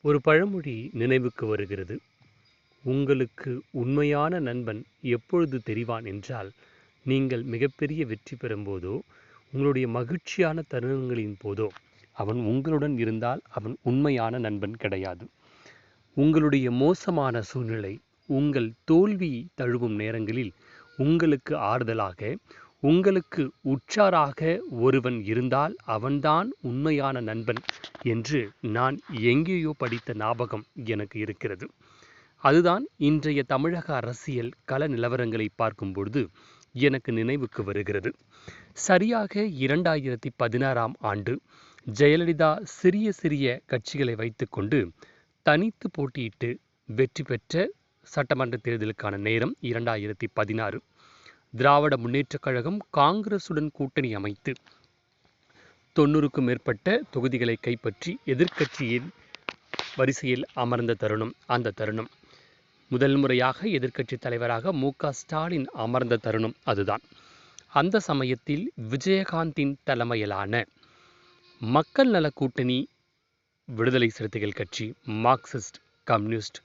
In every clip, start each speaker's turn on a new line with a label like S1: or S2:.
S1: ஒரு பழமொழி நினைவுக்கு வருகிறது. உங்களுக்கு உண்மையான நண்பன் எப்பொழுது தெரிவான் என்றால், நீங்கள் மிகப்பெரிய வெற்றி பெறும்போதோ, உங்களுடைய மகிழ்ச்சியான தருணங்களின் போதோ, அவன் உங்களுடன் இருந்தால் அவன் உண்மையான நண்பன் கிடையாது. உங்களுடைய மோசமான சூழ்நிலை, உங்கள் தோல்வி தழுவும் நேரங்களில் உங்களுக்கு ஆறுதலாக, உங்களுக்கு உற்றாராக ஒருவன் இருந்தால் அவன்தான் உண்மையான நண்பன் என்று நான் எங்கேயோ படித்த ஞாபகம் எனக்கு இருக்கிறது. அதுதான் இன்றைய தமிழக அரசியல் கள நிலவரங்களை பார்க்கும் பொழுது எனக்கு நினைவுக்கு வருகிறது. சரியாக 2016ஆம் ஆண்டு ஜெயலலிதா சிறிய சிறிய கட்சிகளை வைத்துக்கொண்டு தனித்து போட்டியிட்டு வெற்றி பெற்ற சட்டமன்ற தேர்தலுக்கான நேரம் 2016. திராவிட முன்னேற்றக் கழகம் காங்கிரசுடன் கூட்டணி அமைத்து 90க்கும் மேற்பட்ட தொகுதிகளை கைப்பற்றி எதிர்க்கட்சியின் வரிசையில் அமர்ந்த தருணம். அந்த தருணம் முதல் முறையாக எதிர்க்கட்சி தலைவராக மு.க. ஸ்டாலின் அமர்ந்த தருணம் அதுதான். அந்த சமயத்தில் விஜயகாந்தின் தலைமையிலான மக்கள் நல கூட்டணி, விடுதலை சிறுத்தைகள் கட்சி, மார்க்சிஸ்ட், கம்யூனிஸ்ட்,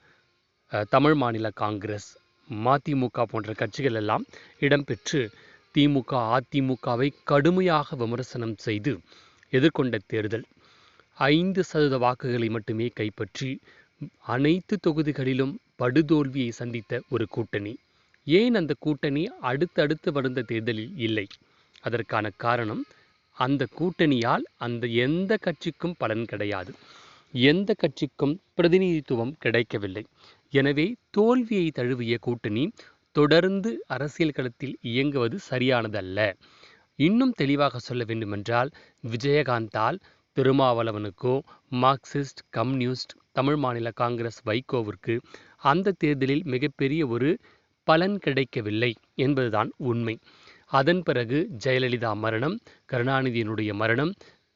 S1: தமிழ் மாநில காங்கிரஸ், மதிமுக போன்ற கட்சிகள் எல்லாம் இடம்பெற்று திமுக, அதிமுகவை கடுமையாக விமர்சனம் செய்து எதிர்கொண்ட தேர்தல் 5% வாக்குகளை மட்டுமே கைப்பற்றி அனைத்து தொகுதிகளிலும் படுதோல்வியை சந்தித்த ஒரு கூட்டணி. ஏன் அந்த கூட்டணி அடுத்தடுத்து வருந்த தேர்தலில் இல்லை? அதற்கான காரணம், அந்த கூட்டணியால் எந்த கட்சிக்கும் பலன் கிடையாது, எந்த கட்சிக்கும் பிரதிநிதித்துவம் கிடைக்கவில்லை. எனவே தோல்வியை தழுவிய கூட்டணி தொடர்ந்து அரசியல் களத்தில் இயங்குவது சரியானதல்ல. இன்னும் தெளிவாக சொல்ல வேண்டுமென்றால், விஜயகாந்தால் திருமாவளவனுக்கோ, மார்க்சிஸ்ட், கம்யூனிஸ்ட், தமிழ் மாநில காங்கிரஸ் வைகோவிற்கு அந்த தேர்தலில் மிகப்பெரிய ஒரு பலன் கிடைக்கவில்லை என்பதுதான் உண்மை. அதன் பிறகு ஜெயலலிதா மரணம், கருணாநிதியினுடைய மரணம்,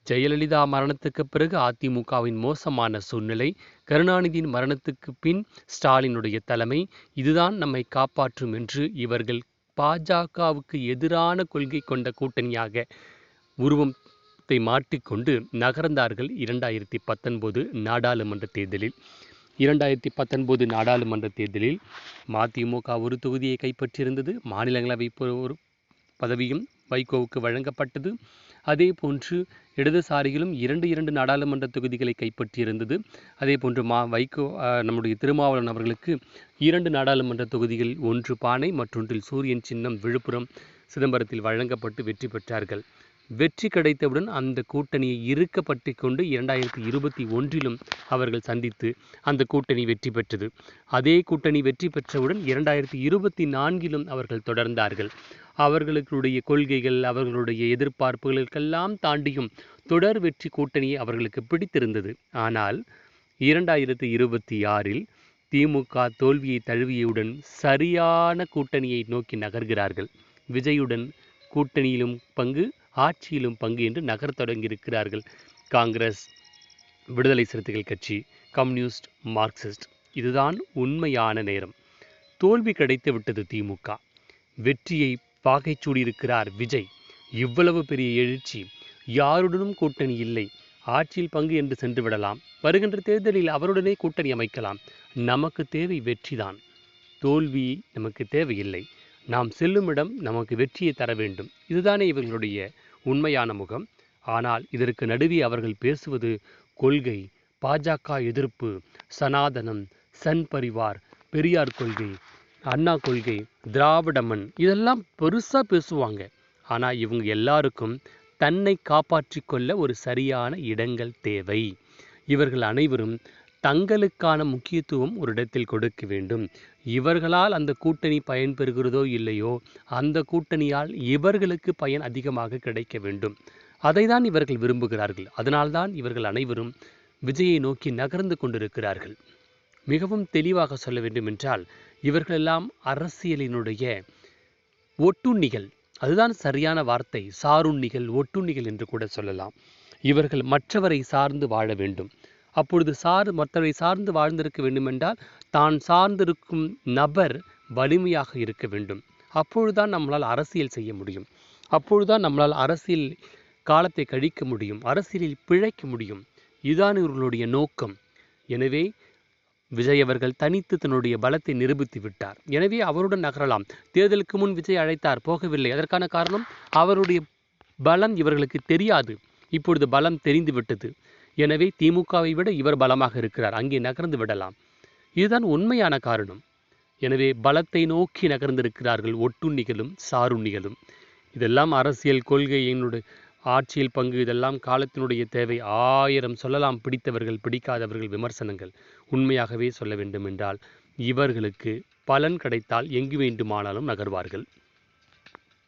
S1: ஜெயலலிதா மரணத்துக்கு பிறகு அதிமுகவின் மோசமான சூழ்நிலை, கருணாநிதியின் மரணத்துக்கு பின் ஸ்டாலினுடைய தலைமை, இதுதான் நம்மை காப்பாற்றும் என்று இவர்கள் பாஜகவுக்கு எதிரான கொள்கை கொண்ட கூட்டணியாக உருவத்தை மாற்றிக்கொண்டு நகர்ந்தார்கள் 2019 நாடாளுமன்ற தேர்தலில். 2019 நாடாளுமன்ற தேர்தலில் மதிமுக ஒரு தொகுதியை கைப்பற்றியிருந்தது. மாநிலங்களவை ஒரு பதவியும் வைகோவுக்கு வழங்கப்பட்டது. அதே போன்று இடதுசாரிகளும் 2 நாடாளுமன்ற தொகுதிகளை கைப்பற்றியிருந்தது. அதே போன்று வைகோ நம்முடைய திருமாவளவன் அவர்களுக்கு 2 நாடாளுமன்ற தொகுதிகள், ஒன்று பானை, மற்றொன்றில் சூரியன் சின்னம் விழுப்புரம் சிதம்பரத்தில் வழங்கப்பட்டு வெற்றி பெற்றார்கள். வெற்றி கிடைத்தவுடன் அந்த கூட்டணியை இறுக்கப்பட்டு கொண்டு 2021 அவர்கள் சந்தித்து அந்த கூட்டணி வெற்றி பெற்றது. அதே கூட்டணி வெற்றி பெற்றவுடன் 2024 அவர்கள் தொடர்ந்தார்கள். அவர்களுடைய கொள்கைகள், அவர்களுடைய எதிர்பார்ப்புகளுக்கெல்லாம் தாண்டியும் தொடர் வெற்றி கூட்டணியை அவர்களுக்கு பிடித்திருந்தது. ஆனால் 2026 திமுக தோல்வியை தழுவியவுடன் சரியான கூட்டணியை நோக்கி நகர்கிறார்கள். விஜயுடன் கூட்டணியிலும் பங்கு, ஆட்சியிலும் பங்கு என்று நகர் தொடங்கியிருக்கிறார்கள். காங்கிரஸ், விடுதலை சிறுத்தைகள் கட்சி, கம்யூனிஸ்ட், மார்க்சிஸ்ட். இதுதான் உண்மையான நேரம். தோல்வி கிடைத்து விட்டது திமுக. வெற்றியை பாகை சூடியிருக்கிறார் விஜய். இவ்வளவு பெரிய எழுச்சி, யாருடனும் கூட்டணி இல்லை, ஆட்சியில் பங்கு என்று சென்று விடலாம், வருகின்ற தேர்தலில் அவருடனே கூட்டணி அமைக்கலாம், நமக்கு தேவை வெற்றிதான், தோல்வி நமக்கு தேவையில்லை, நாம் செல்லும் இடம் நமக்கு வெற்றியை தர வேண்டும். இதுதானே இவர்களுடைய உண்மையான முகம். ஆனால் இதற்கு நடுவே அவர்கள் பேசுவது கொள்கை, பாஜக எதிர்ப்பு, சனாதனம், சன் பரிவார், பெரியார் கொள்கை, அண்ணா கொள்கை, திராவிட மண், இதெல்லாம் பெருசாக பேசுவாங்க. ஆனால் இவங்க எல்லாருக்கும் தன்னை காப்பாற்றி கொள்ள ஒரு சரியான இடங்கள் தேவை. இவர்கள் அனைவரும் தங்களுக்கான முக்கியத்துவம் ஒரு இடத்தில் கொடுக்க வேண்டும். இவர்களால் அந்த கூட்டணி பயன் பெறுகிறதோ இல்லையோ, அந்த கூட்டணியால் இவர்களுக்கு பயன் அதிகமாக கிடைக்க வேண்டும். அதை தான் இவர்கள் விரும்புகிறார்கள். அதனால்தான் இவர்கள் அனைவரும் விஜயை நோக்கி நகர்ந்து கொண்டிருக்கிறார்கள். மிகவும் தெளிவாக சொல்ல வேண்டும் என்றால், இவர்களெல்லாம் அரசியலினுடைய ஒட்டுண்ணிகள். அதுதான் சரியான வார்த்தை. சாருண்ணிகள், ஒட்டுண்ணிகள் என்று கூட சொல்லலாம். இவர்கள் மற்றவரை சார்ந்து வாழ வேண்டும். அப்பொழுது மற்றவரை சார்ந்து வாழ்ந்திருக்க வேண்டுமென்றால் தான் சார்ந்திருக்கும் நபர் வலிமையாக இருக்க வேண்டும். அப்பொழுதுதான் நம்மளால் அரசியல் செய்ய முடியும். அப்பொழுதுதான் நம்மளால் அரசியல் காலத்தை கழிக்க முடியும், அரசியலில் பிழைக்க முடியும். இதுதான் இவர்களுடைய நோக்கம். எனவே விஜய் அவர்கள் தனித்து தன்னுடைய பலத்தை நிரூபித்து விட்டார். எனவே அவருடன் நகரலாம். தேர்தலுக்கு முன் விஜய் அழைத்தார், போகவில்லை. அதற்கான காரணம் அவருடைய பலம் இவர்களுக்கு தெரியாது. இப்பொழுது பலம் தெரிந்து விட்டது. எனவே திமுகவை விட இவர் பலமாக இருக்கிறார், அங்கே நகர்ந்து விடலாம். இதுதான் உண்மையான காரணம். எனவே பலத்தை நோக்கி நகர்ந்திருக்கிறார்கள் ஒட்டுண்ணிகளும் சாருண்ணிகளும். இதெல்லாம் அரசியல் கொள்கை, என்னுடைய ஆட்சியில் பங்கு, இதெல்லாம் காலத்தினுடைய தேவை. 1000 சொல்லலாம், பிடித்தவர்கள் பிடிக்காதவர்கள் விமர்சனங்கள். உண்மையாகவே சொல்ல வேண்டும் என்றால் இவர்களுக்கு பலன் கிடைத்தால் எங்கு வேண்டுமானாலும் நகர்வார்கள்.